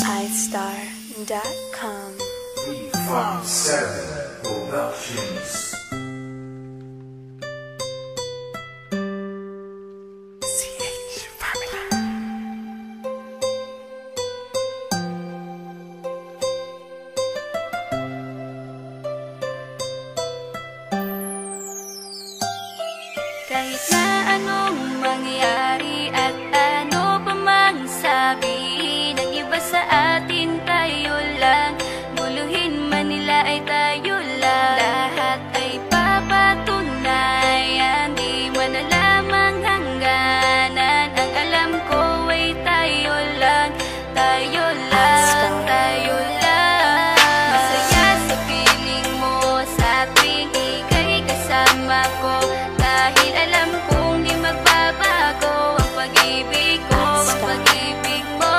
iStar.com. From7 Productions. Kahit na anong mangyari at ano pa mang sabihin ng iba sa atin, tayo lang. Guluhin man nila ay tayo lang. Lahat ay papatunayan, di man alamang hangganan. Ang alam ko ay tayo lang, tayo lang, tayo lang. Masaya sa piling mo sa tuwing ika'y kasama ko. Dahil alam kong di magbabago ang pag-ibig ko, ang pag-ibig mo.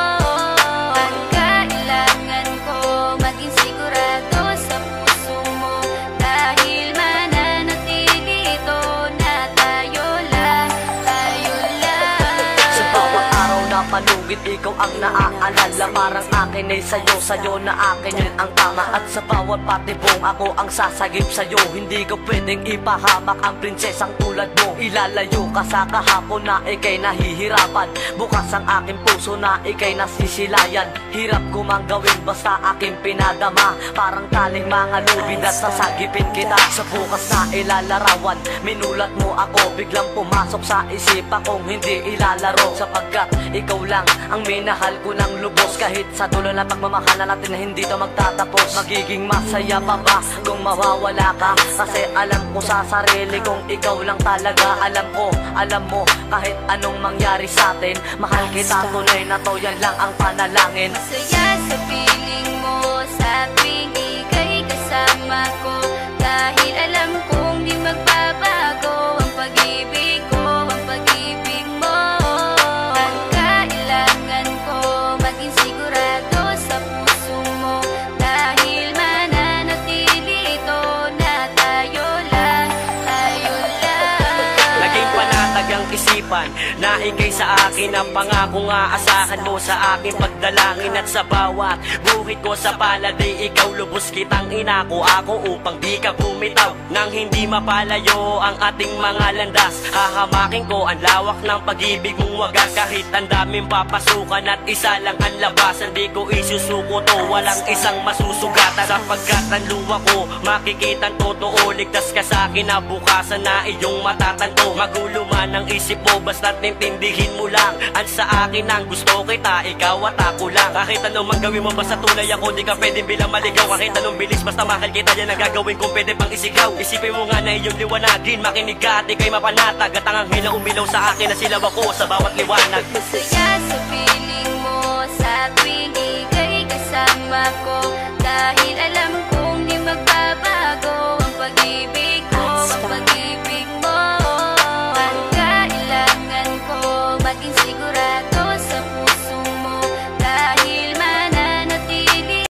Ang kailangan ko maging sigurado sa puso mo. Dahil mananatili ito na tayo lang, tayo lang. Sa bawat araw na palugit, ikaw ang naaalala. Parang akin ay sa'yo, sa'yo na akin yun ang tama. At sa bawat patibong ako ang sasagip sa'yo. Hindi ko pwedeng ipahamak ang prinsesang tulad mo. Ilalayo ka sa kahapon na ikay nahihirapan. Bukas ang aking puso na ikay nasisilayan. Hirap ko mang gawin basta aking pinadama. Parang taling mga lubid at sasagipin kita. Sa bukas na ilalarawan, minulat mo ako. Biglang pumasok sa isipa kong hindi ilalaro. Sapagkat ikaw lang ang minahal ko ng lubos. Kahit sa dulo ng pagmamahal na natin na hindi ito magtatapos. Magiging masaya pa ba kung mawawala ka? Kasi alam ko sa sarili kong ikaw lang talaga. Alam mo, kahit anong mangyari sa atin, mahal kita tunay na to, yan lang ang panalangin. Masaya sa piling mo sa tuwing ika'y kasama ko. Dahil alam kong di magbabago ang pag-ibig ko, ang pag-ibig mo. Ang kailangan ko maging sigurado sa puso mo. Dahil mananatili ito na tayo lang, tayo lang. Naging panatag ang isipan na ikay sa akin ang pangako nga asahan mo sa aking pagdalangin. At sa bawat buhit ko sa palad ay ikaw lubos kitang inako ako upang di ka bumitaw. Nang hindi mapalayo ang ating mga landas, hahamakin ko ang lawak ng pag-ibig mong wagas. Kahit ang daming papasukan at isa lang ang labasan, di ko isusuko to, walang isang masusugatan. Sapagkat ang luwa ko makikitang totoo, ligtas ka sa akin na bukasan na iyong matatanto. Magulo man ang isip mo, basta't intindihin mo lang ang sa akin ang gusto kita, ikaw at ako lang. Kahit anong mang gawin mo, basta tunay ako, di ka pwedeng bilang maligaw. Kahit anong bilis, basta mahal kita, yan ang gagawin kung pwede pang isigaw. Isipin mo nga na iyong liwanagin, makinig ka at ika'y mapanatag. At ang anghel na umilaw sa akin na silaw ako sa bawat liwanag. Masaya sa